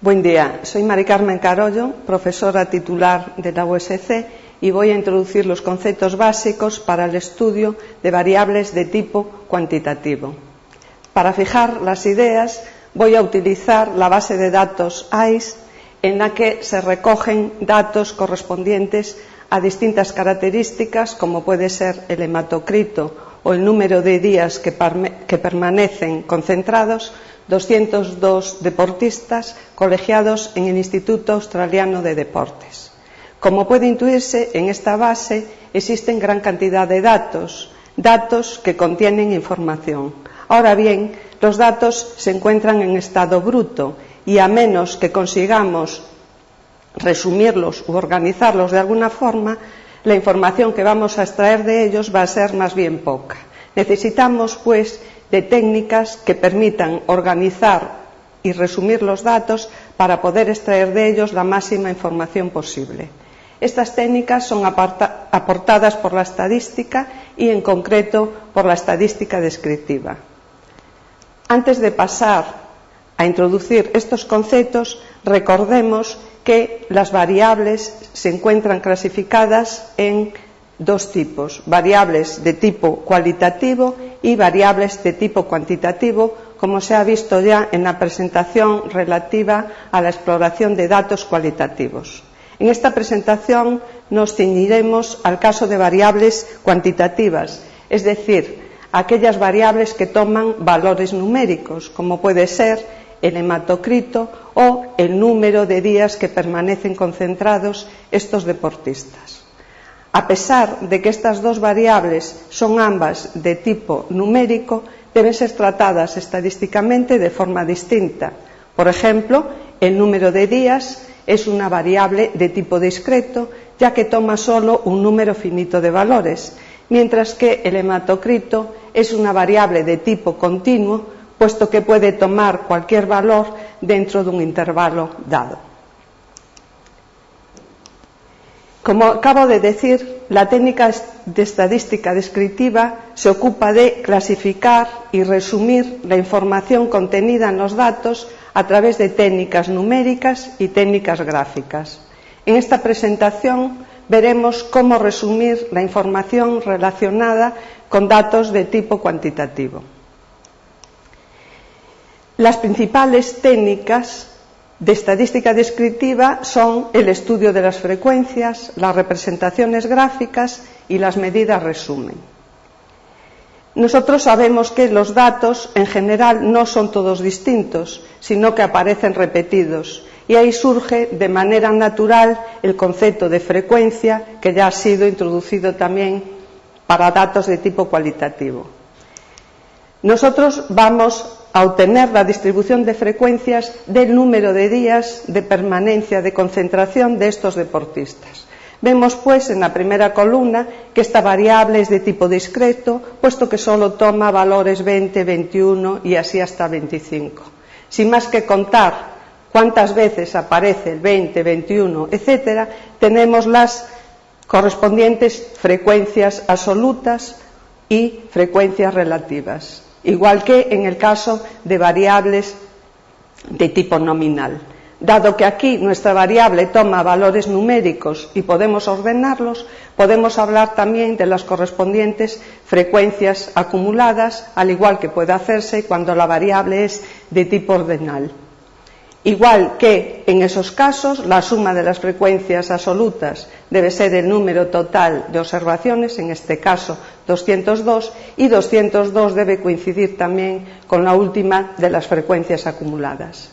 Buen día, soy Mari Carmen Carollo, profesora titular de la USC, y voy a introducir los conceptos básicos para el estudio de variables de tipo cuantitativo. Para fijar las ideas voy a utilizar la base de datos AIS, en la que se recogen datos correspondientes a distintas características, como puede ser el hematocrito o el número de días que permanecen concentrados 202 deportistas colegiados en el Instituto Australiano de Deportes. Como puede intuirse, en esta base existen gran cantidad de datos que contienen información. Ahora bien, los datos se encuentran en estado bruto y a menos que consigamos resumirlos u organizarlos de alguna forma, la información que vamos a extraer de ellos va a ser más bien poca. Necesitamos, pues, de técnicas que permitan organizar y resumir los datos para poder extraer de ellos la máxima información posible. Estas técnicas son aportadas por la estadística y, en concreto, por la estadística descriptiva. Antes de pasar a introducir estos conceptos, recordemos que las variables se encuentran clasificadas en dos tipos: variables de tipo cualitativo y variables de tipo cuantitativo, como se ha visto ya en la presentación relativa a la exploración de datos cualitativos. En esta presentación nos ceñiremos al caso de variables cuantitativas, es decir, aquellas variables que toman valores numéricos, como puede ser el hematocrito o el número de días que permanecen concentrados estos deportistas. A pesar de que estas dos variables son ambas de tipo numérico, deben ser tratadas estadísticamente de forma distinta. Por ejemplo, el número de días es una variable de tipo discreto, ya que toma solo un número finito de valores, mientras que el hematocrito es una variable de tipo continuo, puesto que puede tomar cualquier valor dentro de un intervalo dado. Como acabo de decir, la técnica de estadística descriptiva se ocupa de clasificar y resumir la información contenida en los datos a través de técnicas numéricas y técnicas gráficas. En esta presentación veremos cómo resumir la información relacionada con datos de tipo cuantitativo. Las principales técnicas de estadística descriptiva son el estudio de las frecuencias, las representaciones gráficas y las medidas resumen. Nosotros sabemos que los datos en general no son todos distintos, sino que aparecen repetidos, y ahí surge de manera natural el concepto de frecuencia, que ya ha sido introducido también para datos de tipo cualitativo. Nosotros vamos a obtener la distribución de frecuencias del número de días de permanencia de concentración de estos deportistas. Vemos, pues, en la primera columna que esta variable es de tipo discreto, puesto que solo toma valores 20, 21 y así hasta 25. Sin más que contar cuántas veces aparece el 20, 21, etcétera, tenemos las correspondientes frecuencias absolutas y frecuencias relativas, igual que en el caso de variables de tipo nominal. Dado que aquí nuestra variable toma valores numéricos y podemos ordenarlos, podemos hablar también de las correspondientes frecuencias acumuladas, al igual que puede hacerse cuando la variable es de tipo ordinal. Igual que en esos casos, la suma de las frecuencias absolutas debe ser el número total de observaciones, en este caso 202, y 202 debe coincidir también con la última de las frecuencias acumuladas.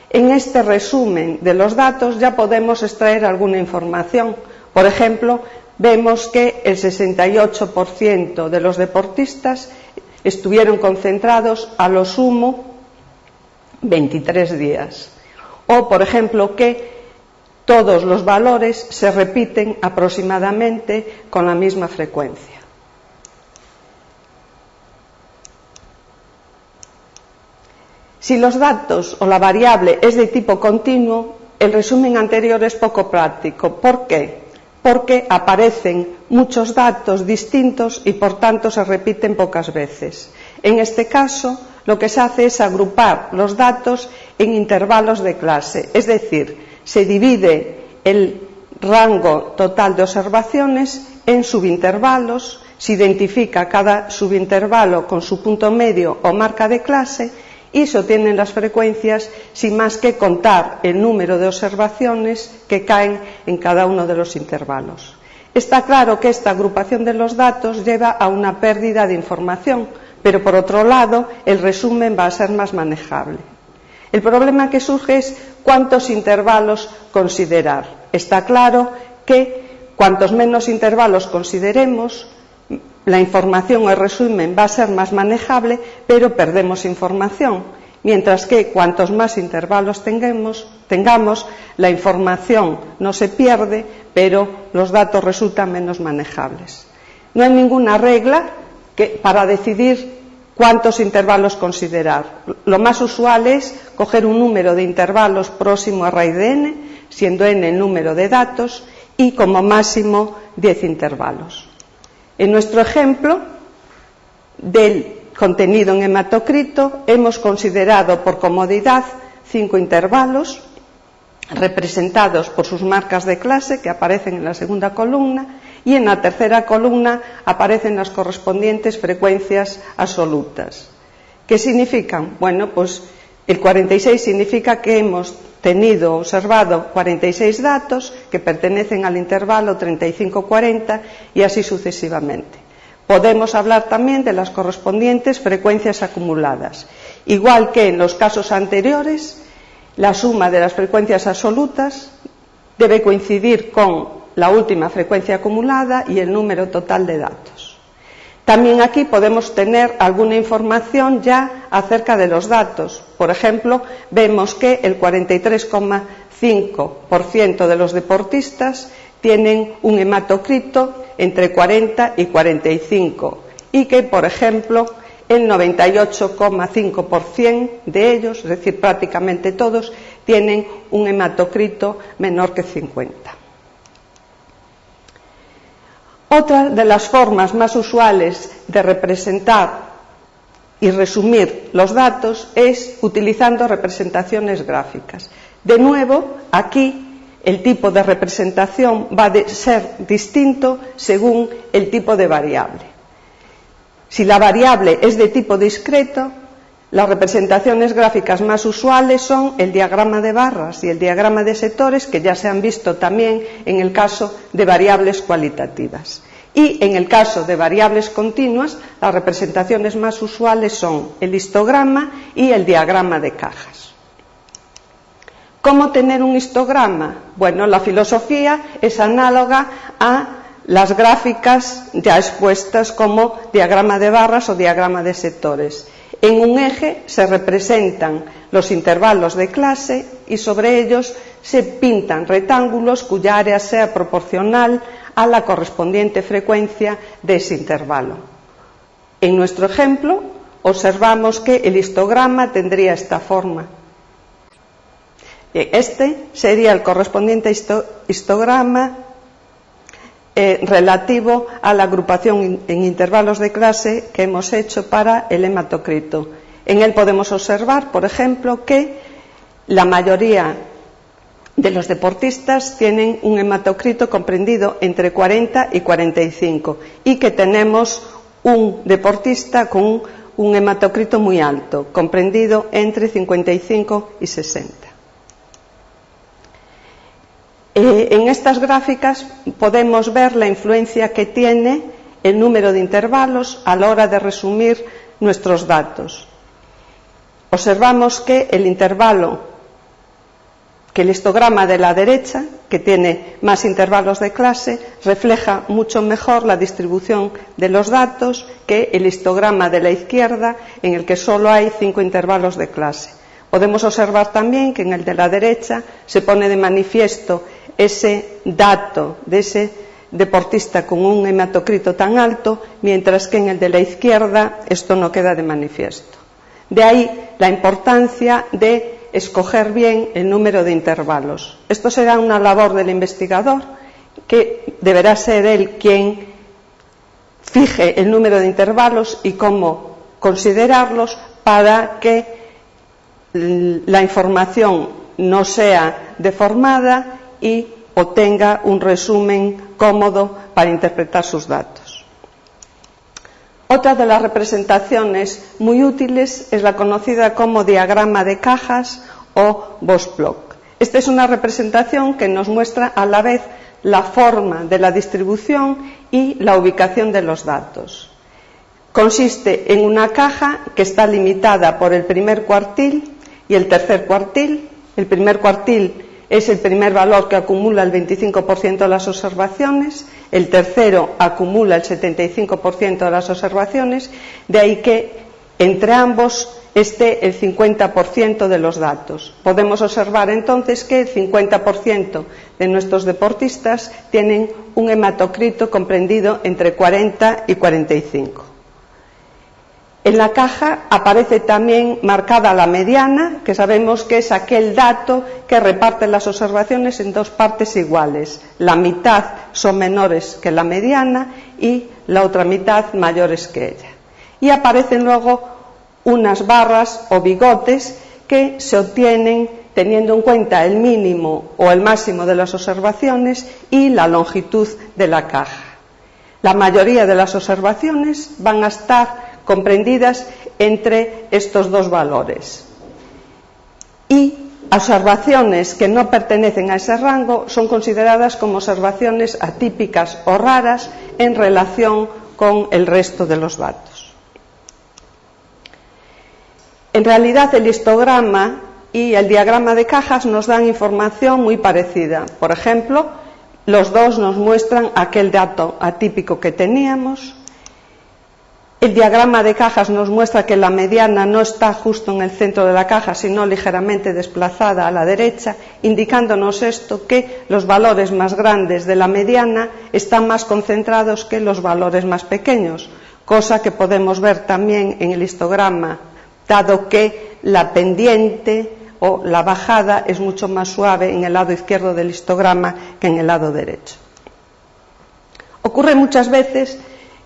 En este resumen de los datos ya podemos extraer alguna información. Por ejemplo, vemos que el 68% de los deportistas estuvieron concentrados a lo sumo 23 días. O, por ejemplo, que todos los valores se repiten aproximadamente con la misma frecuencia. Si los datos o la variable es de tipo continuo, el resumen anterior es poco práctico. ¿Por qué? Porque aparecen muchos datos distintos y por tanto se repiten pocas veces. En este caso, lo que se hace es agrupar los datos en intervalos de clase, es decir, se divide el rango total de observaciones en subintervalos, se identifica cada subintervalo con su punto medio o marca de clase y se obtienen las frecuencias sin más que contar el número de observaciones que caen en cada uno de los intervalos. Está claro que esta agrupación de los datos lleva a una pérdida de información, pero por otro lado el resumen va a ser más manejable. El problema que surge es cuántos intervalos considerar. Está claro que cuantos menos intervalos consideremos, la información o el resumen va a ser más manejable, pero perdemos información, mientras que cuantos más intervalos tengamos, la información no se pierde, pero los datos resultan menos manejables. No hay ninguna regla para decidir cuántos intervalos considerar. Lo más usual es coger un número de intervalos próximo a raíz de n, siendo n el número de datos, y como máximo 10 intervalos. En nuestro ejemplo del contenido en hematocrito hemos considerado por comodidad 5 intervalos representados por sus marcas de clase que aparecen en la segunda columna, y en la tercera columna aparecen las correspondientes frecuencias absolutas. ¿Qué significan? Bueno, pues el 46 significa que hemos observado 46 datos que pertenecen al intervalo 35-40 y así sucesivamente. Podemos hablar también de las correspondientes frecuencias acumuladas. Igual que en los casos anteriores, la suma de las frecuencias absolutas debe coincidir con la última frecuencia acumulada y el número total de datos. También aquí podemos tener alguna información ya acerca de los datos. Por ejemplo, vemos que el 43,5% de los deportistas tienen un hematocrito entre 40 y 45 y que, por ejemplo, el 98,5% de ellos, es decir, prácticamente todos, tienen un hematocrito menor que 50. Otra de las formas más usuales de representar y resumir los datos es utilizando representaciones gráficas. De nuevo, aquí el tipo de representación va a ser distinto según el tipo de variable. Si la variable es de tipo discreto, las representaciones gráficas más usuales son el diagrama de barras y el diagrama de sectores, que ya se han visto también en el caso de variables cualitativas. Y en el caso de variables continuas, las representaciones más usuales son el histograma y el diagrama de cajas. ¿Cómo tener un histograma? Bueno, la filosofía es análoga a las gráficas ya expuestas como diagrama de barras o diagrama de sectores. En un eje se representan los intervalos de clase y sobre ellos se pintan rectángulos cuya área sea proporcional a la correspondiente frecuencia de ese intervalo. En nuestro ejemplo, observamos que el histograma tendría esta forma. Este sería el correspondiente histograma relativo a la agrupación en intervalos de clase que hemos hecho para el hematocrito. En él podemos observar, por ejemplo, que la mayoría de los deportistas tienen un hematocrito comprendido entre 40 y 45 y que tenemos un deportista con un hematocrito muy alto, comprendido entre 55 y 60. En estas gráficas podemos ver la influencia que tiene el número de intervalos a la hora de resumir nuestros datos. Observamos que el histograma de la derecha, que tiene más intervalos de clase, refleja mucho mejor la distribución de los datos que el histograma de la izquierda, en el que solo hay 5 intervalos de clase. Podemos observar también que en el de la derecha se pone de manifiesto ese dato de ese deportista con un hematocrito tan alto, mientras que en el de la izquierda esto no queda de manifiesto. De ahí la importancia de escoger bien el número de intervalos. Esto será una labor del investigador, que deberá ser él quien fije el número de intervalos y cómo considerarlos para que la información no sea deformada y obtenga un resumen cómodo para interpretar sus datos. Otra de las representaciones muy útiles es la conocida como diagrama de cajas o Box-Plot. Esta es una representación que nos muestra a la vez la forma de la distribución y la ubicación de los datos. Consiste en una caja que está limitada por el primer cuartil y el tercer cuartil. El primer cuartil es el primer valor que acumula el 25% de las observaciones, el tercero acumula el 75% de las observaciones, de ahí que entre ambos esté el 50% de los datos. Podemos observar entonces que el 50% de nuestros deportistas tienen un hematocrito comprendido entre 40 y 45. En la caja aparece también marcada la mediana, que sabemos que es aquel dato que reparte las observaciones en dos partes iguales. La mitad son menores que la mediana y la otra mitad mayores que ella. Y aparecen luego unas barras o bigotes que se obtienen teniendo en cuenta el mínimo o el máximo de las observaciones y la longitud de la caja. La mayoría de las observaciones van a estar comprendidas entre estos dos valores. Y observaciones que no pertenecen a ese rango son consideradas como observaciones atípicas o raras en relación con el resto de los datos. En realidad, el histograma y el diagrama de cajas nos dan información muy parecida. Por ejemplo, los dos nos muestran aquel dato atípico que teníamos. El diagrama de cajas nos muestra que la mediana no está justo en el centro de la caja, sino ligeramente desplazada a la derecha, indicándonos esto que los valores más grandes de la mediana están más concentrados que los valores más pequeños, cosa que podemos ver también en el histograma, dado que la pendiente o la bajada es mucho más suave en el lado izquierdo del histograma que en el lado derecho. Ocurre muchas veces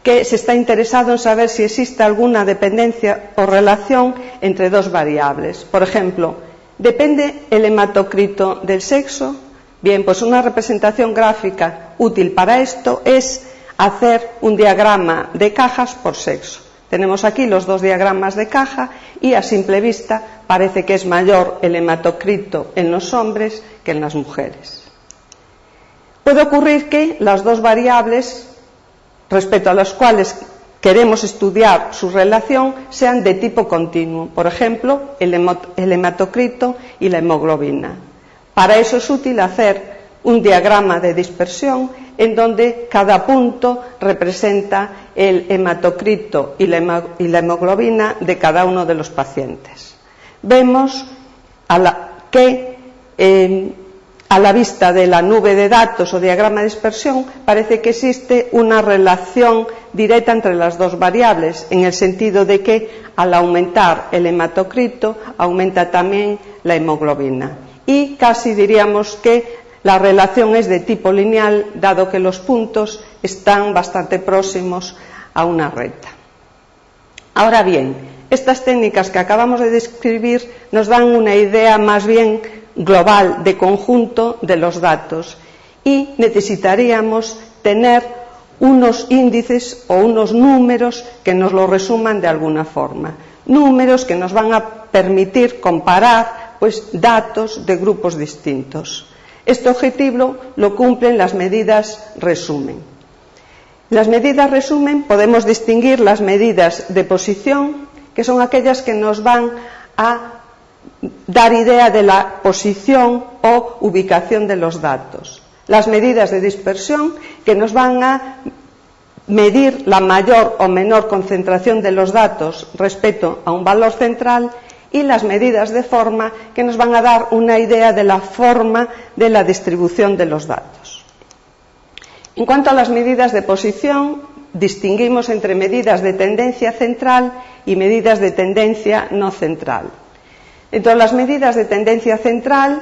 que se está interesado en saber si existe alguna dependencia o relación entre dos variables. Por ejemplo, ¿depende el hematocrito del sexo? Bien, pues una representación gráfica útil para esto es hacer un diagrama de cajas por sexo. Tenemos aquí los dos diagramas de caja y a simple vista parece que es mayor el hematocrito en los hombres que en las mujeres. Puede ocurrir que las dos variables respecto a las cuales queremos estudiar su relación sean de tipo continuo, por ejemplo, el hematocrito y la hemoglobina. Para eso es útil hacer un diagrama de dispersión en donde cada punto representa el hematocrito y la hemoglobina de cada uno de los pacientes. Vemos que a la vista de la nube de datos o diagrama de dispersión parece que existe una relación directa entre las dos variables, en el sentido de que al aumentar el hematocrito aumenta también la hemoglobina. Y casi diríamos que la relación es de tipo lineal, dado que los puntos están bastante próximos a una recta. Ahora bien, estas técnicas que acabamos de describir nos dan una idea más bien global de conjunto de los datos y necesitaríamos tener unos índices o unos números que nos lo resuman de alguna forma. Números que nos van a permitir comparar datos de grupos distintos. Este objetivo lo cumplen las medidas resumen. Las medidas resumen podemos distinguir las medidas de posición, que son aquellas que nos van a dar idea de la posición o ubicación de los datos. Las medidas de dispersión, que nos van a medir la mayor o menor concentración de los datos respecto a un valor central, y las medidas de forma, que nos van a dar una idea de la forma de la distribución de los datos. En cuanto a las medidas de posición, distinguimos entre medidas de tendencia central y medidas de tendencia no central. Dentro de las medidas de tendencia central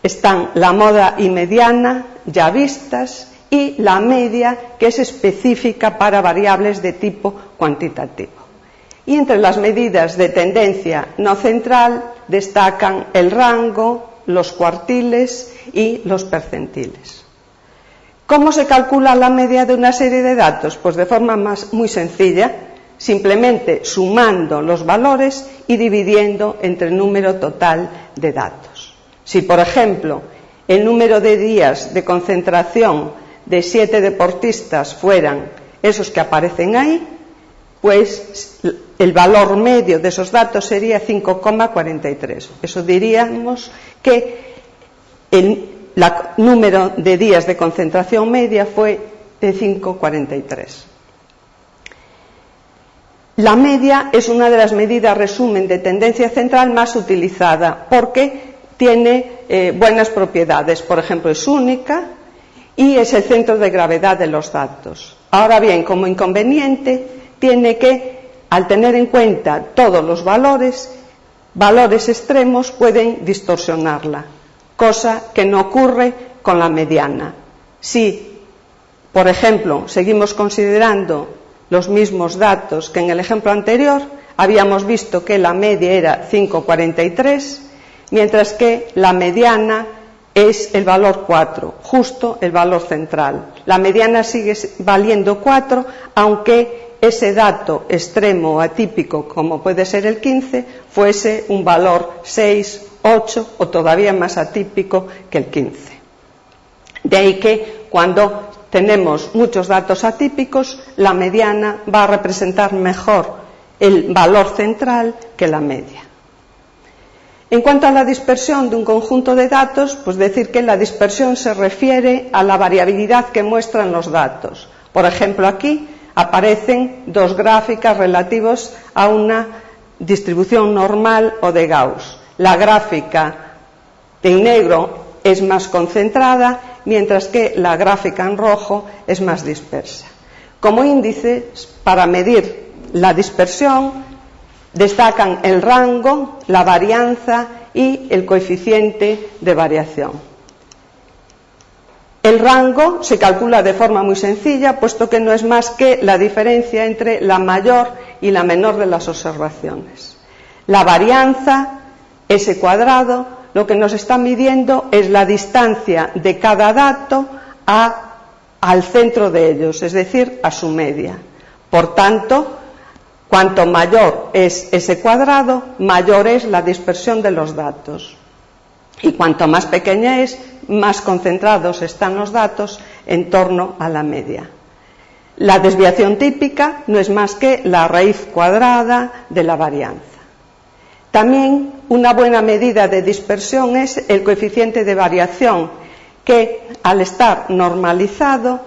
están la moda y mediana, ya vistas, y la media, que es específica para variables de tipo cuantitativo. Y entre las medidas de tendencia no central destacan el rango, los cuartiles y los percentiles. ¿Cómo se calcula la media de una serie de datos? Pues de forma muy sencilla, simplemente sumando los valores y dividiendo entre el número total de datos. Si, por ejemplo, el número de días de concentración de 7 deportistas fueran esos que aparecen ahí, pues el valor medio de esos datos sería 5,43. Eso diríamos que el número de días de concentración media fue de 5,43. La media es una de las medidas resumen de tendencia central más utilizada porque tiene buenas propiedades. Por ejemplo, es única y es el centro de gravedad de los datos. Ahora bien, como inconveniente, tiene que, al tener en cuenta todos los valores extremos pueden distorsionarla, cosa que no ocurre con la mediana. Si, por ejemplo, seguimos considerando los mismos datos que en el ejemplo anterior, habíamos visto que la media era 5,43, mientras que la mediana es el valor 4, justo el valor central. La mediana sigue valiendo 4, aunque ese dato extremo o atípico, como puede ser el 15, fuese un valor 6, 8 o todavía más atípico que el 15. De ahí que cuando tenemos muchos datos atípicos, la mediana va a representar mejor el valor central que la media. En cuanto a la dispersión de un conjunto de datos, pues decir que la dispersión se refiere a la variabilidad que muestran los datos. Por ejemplo, aquí aparecen dos gráficas relativas a una distribución normal o de Gauss. La gráfica en negro es más concentrada, mientras que la gráfica en rojo es más dispersa. Como índices, para medir la dispersión, destacan el rango, la varianza y el coeficiente de variación. El rango se calcula de forma muy sencilla, puesto que no es más que la diferencia entre la mayor y la menor de las observaciones. La varianza, S cuadrado, lo que nos está midiendo es la distancia de cada dato al centro de ellos, es decir, a su media. Por tanto, cuanto mayor es S cuadrado, mayor es la dispersión de los datos. Y cuanto más pequeña es, más concentrados están los datos en torno a la media. La desviación típica no es más que la raíz cuadrada de la varianza. También una buena medida de dispersión es el coeficiente de variación, que al estar normalizado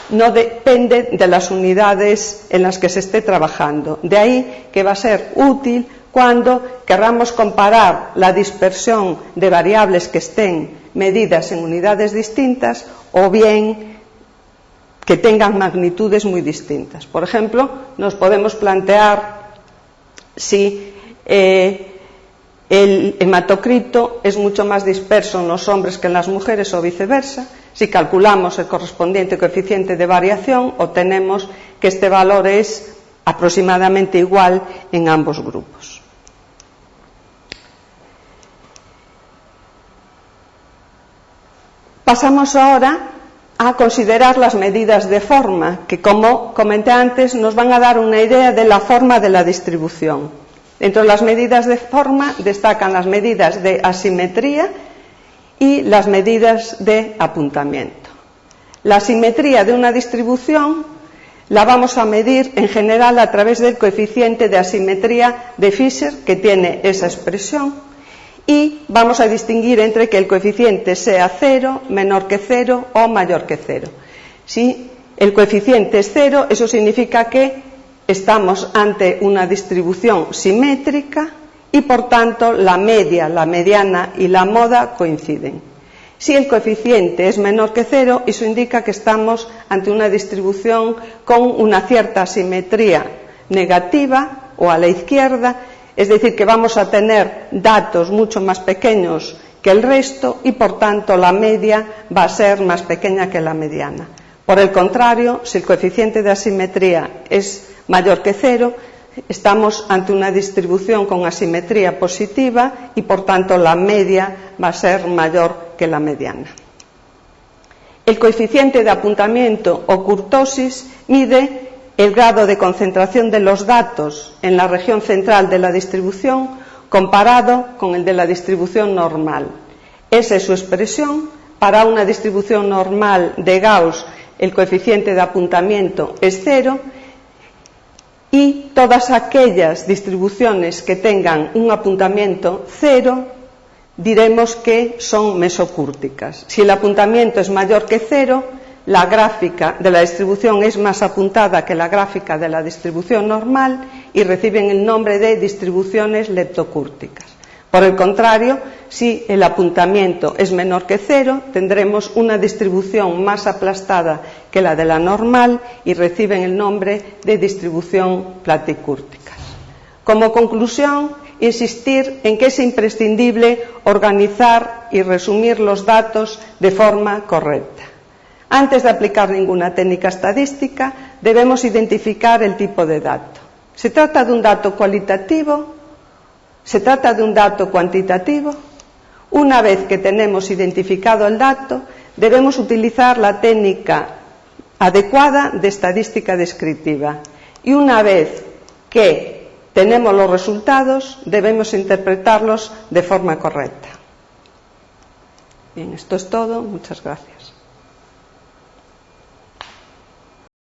no depende de las unidades en las que se esté trabajando. De ahí que va a ser útil cuando querramos comparar la dispersión de variables que estén medidas en unidades distintas o bien que tengan magnitudes muy distintas. Por ejemplo, nos podemos plantear si el hematocrito es mucho más disperso en los hombres que en las mujeres o viceversa. Si calculamos el correspondiente coeficiente de variación, obtenemos que este valor es aproximadamente igual en ambos grupos. Pasamos ahora a considerar las medidas de forma, que, como comenté antes, nos van a dar una idea de la forma de la distribución. Dentro de las medidas de forma destacan las medidas de asimetría y las medidas de apuntamiento. La asimetría de una distribución la vamos a medir en general a través del coeficiente de asimetría de Fisher, que tiene esa expresión, y vamos a distinguir entre que el coeficiente sea 0, menor que 0 o mayor que 0. Si el coeficiente es 0, eso significa que estamos ante una distribución simétrica y, por tanto, la media, la mediana y la moda coinciden. Si el coeficiente es menor que 0, eso indica que estamos ante una distribución con una cierta asimetría negativa o a la izquierda, es decir, que vamos a tener datos mucho más pequeños que el resto y, por tanto, la media va a ser más pequeña que la mediana. Por el contrario, si el coeficiente de asimetría es mayor que 0, estamos ante una distribución con asimetría positiva y, por tanto, la media va a ser mayor que la mediana. El coeficiente de apuntamiento o kurtosis mide el grado de concentración de los datos en la región central de la distribución comparado con el de la distribución normal. Esa es su expresión. Para una distribución normal de Gauss, el coeficiente de apuntamiento es 0, y todas aquellas distribuciones que tengan un apuntamiento 0 diremos que son mesocúrticas. Si el apuntamiento es mayor que 0, la gráfica de la distribución es más apuntada que la gráfica de la distribución normal y reciben el nombre de distribuciones leptocúrticas. Por el contrario, si el apuntamiento es menor que 0, tendremos una distribución más aplastada que la de la normal y reciben el nombre de distribución platicúrticas. Como conclusión, insistir en que es imprescindible organizar y resumir los datos de forma correcta. Antes de aplicar ninguna técnica estadística, debemos identificar el tipo de dato. ¿Se trata de un dato cualitativo? ¿Se trata de un dato cuantitativo? Una vez que tenemos identificado el dato, debemos utilizar la técnica adecuada de estadística descriptiva. Y una vez que tenemos los resultados, debemos interpretarlos de forma correcta. Bien, esto es todo. Muchas gracias.